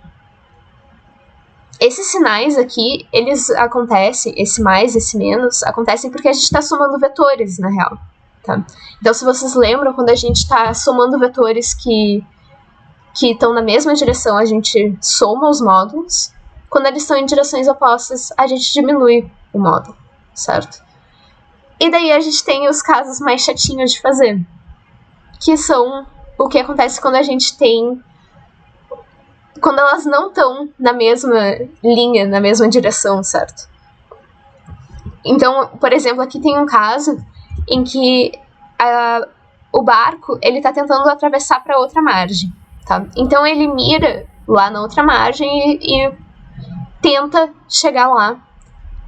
[SPEAKER 1] Esses sinais aqui, eles acontecem, esse mais, esse menos, acontecem porque a gente está somando vetores, na real. Tá? Então, se vocês lembram, quando a gente está somando vetores que estão na mesma direção, a gente soma os módulos. Quando eles estão em direções opostas, a gente diminui o módulo, certo? E daí a gente tem os casos mais chatinhos de fazer, que são o que acontece quando a gente tem... quando elas não estão na mesma linha, na mesma direção, certo? Então, por exemplo, aqui tem um caso em que o barco ele tá tentando atravessar para outra margem, tá? Então ele mira lá na outra margem e tenta chegar lá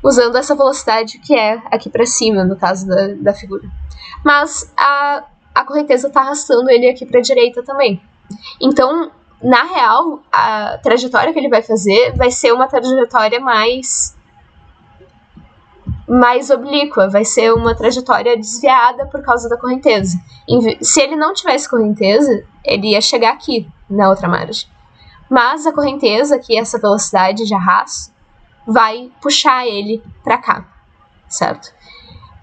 [SPEAKER 1] usando essa velocidade que é aqui para cima, no caso da figura. Mas a correnteza tá arrastando ele aqui para a direita também. Então, na real, a trajetória que ele vai fazer vai ser uma trajetória mais oblíqua, vai ser uma trajetória desviada por causa da correnteza. Se ele não tivesse correnteza, ele ia chegar aqui, na outra margem. Mas a correnteza, que é essa velocidade de arrasto, vai puxar ele para cá, certo?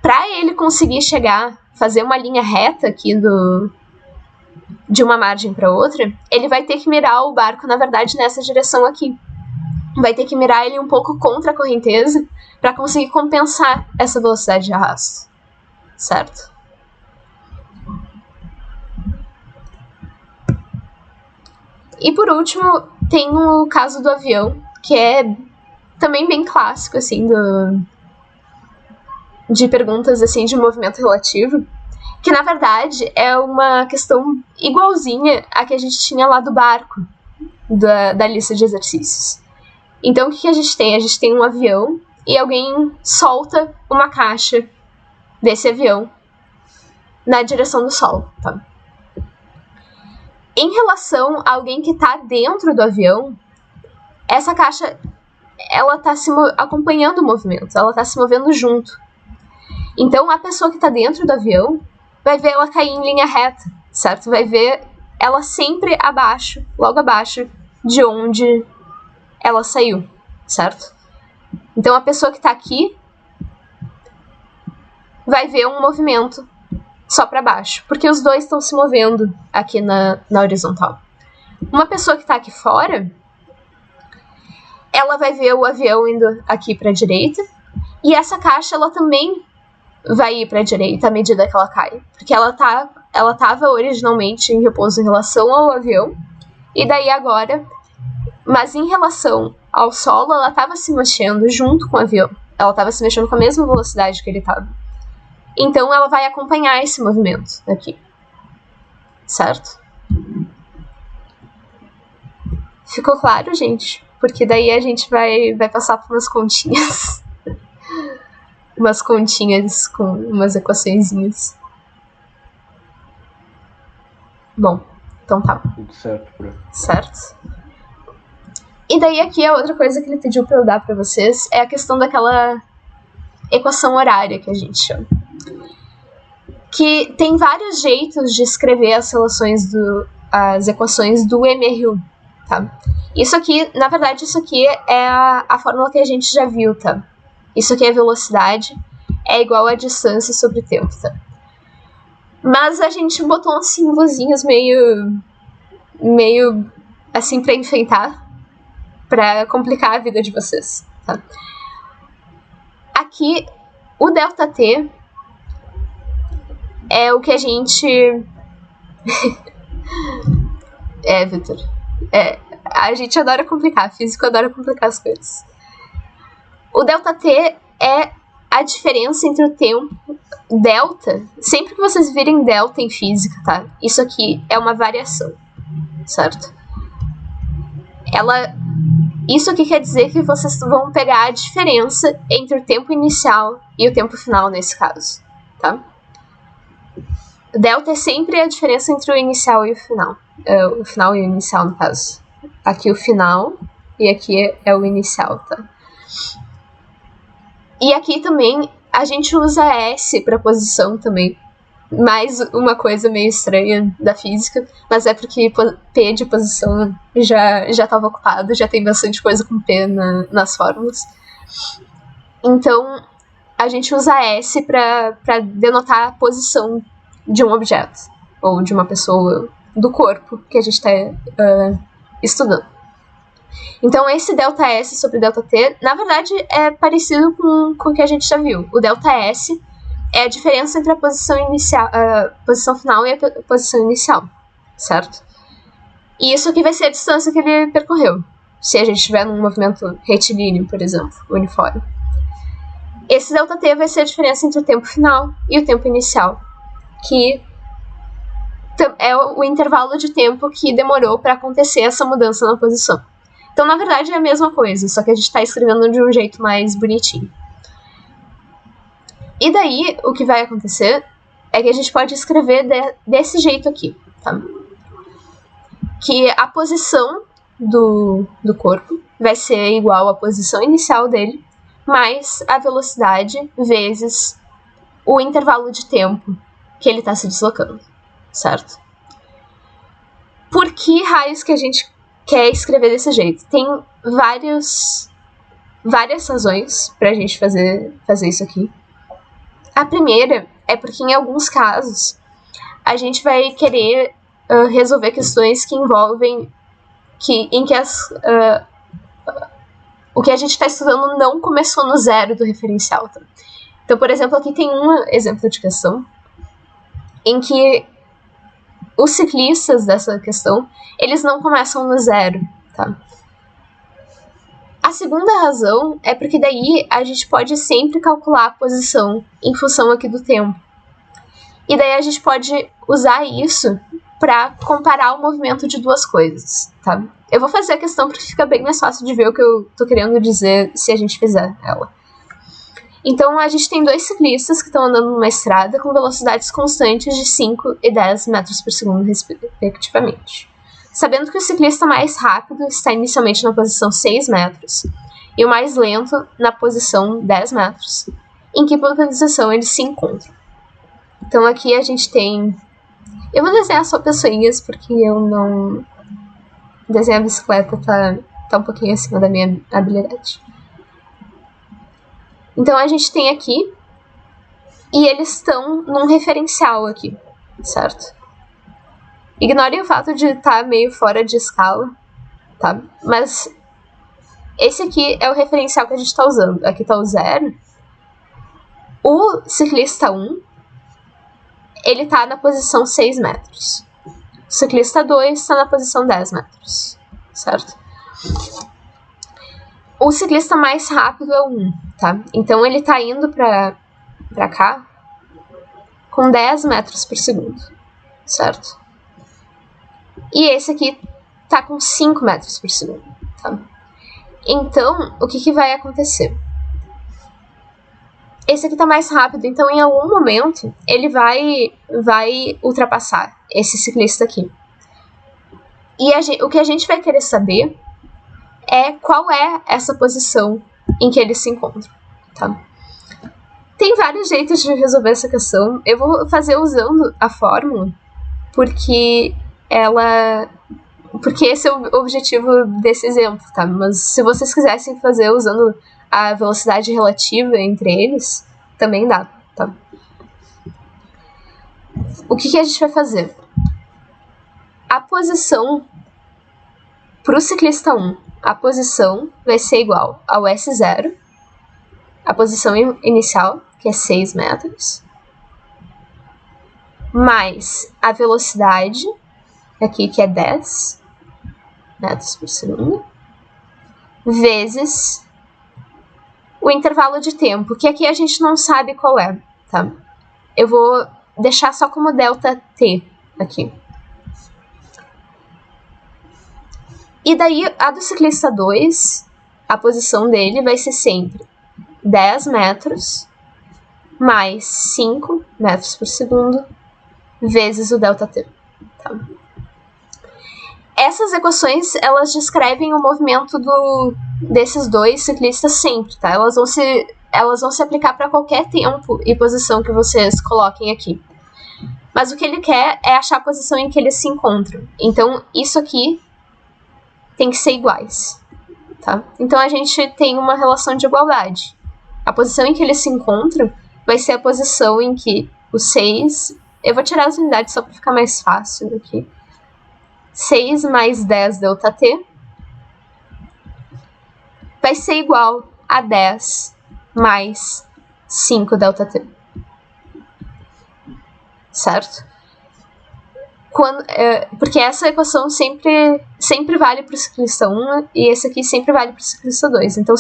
[SPEAKER 1] Para ele conseguir chegar, fazer uma linha reta aqui de uma margem para outra, ele vai ter que mirar o barco, na verdade, nessa direção aqui. Vai ter que mirar ele um pouco contra a correnteza para conseguir compensar essa velocidade de arrasto, certo? E por último, tem o caso do avião, que é também bem clássico, assim, de perguntas, assim, de movimento relativo, que na verdade é uma questão igualzinha à que a gente tinha lá do barco, da lista de exercícios. Então o que a gente tem? A gente tem um avião e alguém solta uma caixa desse avião na direção do sol, tá? Em relação a alguém que está dentro do avião, essa caixa ela tá acompanhando o movimento, ela tá se movendo junto. Então a pessoa que está dentro do avião vai ver ela cair em linha reta, certo? Vai ver ela sempre abaixo, logo abaixo de onde ela saiu, certo? Então a pessoa que está aqui vai ver um movimento só para baixo, porque os dois estão se movendo aqui na horizontal. Uma pessoa que está aqui fora, ela vai ver o avião indo aqui para a direita, e essa caixa ela também vai ir para a direita à medida que ela cai, porque ela estava originalmente em repouso em relação ao avião, e daí agora, mas em relação ao solo, ela estava se mexendo junto com o avião, ela estava se mexendo com a mesma velocidade que ele estava. Então ela vai acompanhar esse movimento aqui, certo? Ficou claro, gente? Porque daí a gente vai passar por umas continhas. Umas continhas com umas equaçõezinhas. Bom, então tá.
[SPEAKER 3] Tudo certo, Bru.
[SPEAKER 1] Certo. E daí aqui a outra coisa que ele pediu para eu dar para vocês é a questão daquela equação horária que a gente chama. Que tem vários jeitos de escrever as equações do MRU, tá? Isso aqui, na verdade, isso aqui é a fórmula que a gente já viu, tá? Isso aqui é velocidade, é igual a distância sobre tempo, tá? Mas a gente botou uns símbolozinhos meio assim pra enfeitar, pra complicar a vida de vocês, tá? Aqui, o ΔT é o que a gente... Vitor. A gente adora complicar, físico adora complicar as coisas. O ΔT é a diferença entre o tempo... Delta, sempre que vocês virem delta em física, tá? Isso aqui é uma variação, certo? Isso aqui quer dizer que vocês vão pegar a diferença entre o tempo inicial e o tempo final, nesse caso, tá? Delta é sempre a diferença entre o inicial e o final. O final e o inicial, no caso. Aqui o final e aqui é o inicial, tá? E aqui também a gente usa S para posição também. Mais uma coisa meio estranha da física, mas é porque P de posição já estava ocupado, já tem bastante coisa com P nas fórmulas. Então, a gente usa S para denotar a posição de um objeto, ou de uma pessoa, do corpo que a gente está estudando. Então, esse ΔS sobre ΔT, na verdade, é parecido com o que a gente já viu. O ΔS é a diferença entre a posição inicial, a posição final e a posição inicial, certo? E isso aqui vai ser a distância que ele percorreu, se a gente estiver num movimento retilíneo, por exemplo, uniforme. Esse ΔT vai ser a diferença entre o tempo final e o tempo inicial, que é o intervalo de tempo que demorou para acontecer essa mudança na posição. Então, na verdade, é a mesma coisa, só que a gente está escrevendo de um jeito mais bonitinho. E daí, o que vai acontecer é que a gente pode escrever desse jeito aqui, tá? Que a posição do corpo vai ser igual à posição inicial dele, mais a velocidade vezes o intervalo de tempo que ele está se deslocando, certo? Por que raios que a gente quer escrever desse jeito? Tem várias razões pra gente fazer isso aqui. A primeira é porque em alguns casos a gente vai querer resolver questões que envolvem o que a gente está estudando não começou no zero do referencial. Tá? Então, por exemplo, aqui tem um exemplo de questão em que os ciclistas dessa questão, eles não começam no zero, tá? A segunda razão é porque daí a gente pode sempre calcular a posição em função aqui do tempo. E daí a gente pode usar isso para comparar o movimento de duas coisas, tá? Eu vou fazer a questão porque fica bem mais fácil de ver o que eu tô querendo dizer se a gente fizer ela. Então, a gente tem dois ciclistas que estão andando numa estrada com velocidades constantes de 5 e 10 metros por segundo, respectivamente. Sabendo que o ciclista mais rápido está inicialmente na posição 6 metros e o mais lento na posição 10 metros, em que posição eles se encontram. Então, aqui a gente tem... Eu vou desenhar só pessoinhas, porque eu não... Desenhar a bicicleta tá um pouquinho acima da minha habilidade. Então, a gente tem aqui, e eles estão num referencial aqui, certo? Ignorem o fato de estar meio fora de escala, tá? Mas esse aqui é o referencial que a gente está usando. Aqui está o 0. O ciclista 1, ele está na posição 6 metros. O ciclista 2 está na posição 10 metros, certo? O ciclista mais rápido é o 1, tá? Então, ele tá indo pra cá com 10 metros por segundo, certo? E esse aqui tá com 5 metros por segundo, tá? Então, o que vai acontecer? Esse aqui tá mais rápido, então em algum momento ele vai ultrapassar esse ciclista aqui. E o que a gente vai querer saber é qual é essa posição em que eles se encontram, tá? Tem vários jeitos de resolver essa questão. Eu vou fazer usando a fórmula porque esse é o objetivo desse exemplo, tá? Mas se vocês quisessem fazer usando a velocidade relativa entre eles, também dá, tá? O que a gente vai fazer? A posição para o ciclista 1, a posição vai ser igual ao S0, a posição inicial, que é 6 metros, mais a velocidade, aqui que é 10 metros por segundo, vezes o intervalo de tempo, que aqui a gente não sabe qual é, tá? Eu vou deixar só como delta t aqui. E daí, a do ciclista 2, a posição dele vai ser sempre 10 metros mais 5 metros por segundo vezes o delta t. Tá? Essas equações, elas descrevem o movimento desses dois ciclistas sempre, tá? Elas vão se aplicar para qualquer tempo e posição que vocês coloquem aqui. Mas o que ele quer é achar a posição em que eles se encontram. Então, isso aqui tem que ser iguais, tá? Então, a gente tem uma relação de igualdade. A posição em que eles se encontram vai ser a posição em que o 6... Eu vou tirar as unidades só para ficar mais fácil aqui. 6 mais 10 delta t vai ser igual a 10 mais 5 delta t. Certo? Porque essa equação sempre vale para o ciclista 1 e esse aqui sempre vale para o ciclista 2. Então,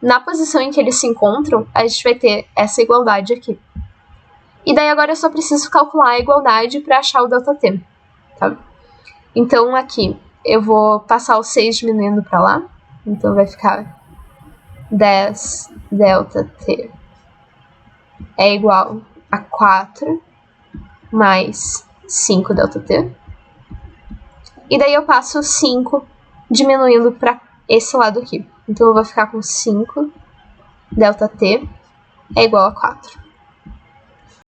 [SPEAKER 1] na posição em que eles se encontram, a gente vai ter essa igualdade aqui. E daí agora eu só preciso calcular a igualdade para achar o delta t. Tá? Então, aqui, eu vou passar o 6 diminuindo para lá. Então, vai ficar 10 delta t é igual a 4 mais 5 delta t. E daí eu passo 5 diminuindo para esse lado aqui. Então, eu vou ficar com 5 delta t é igual a 4.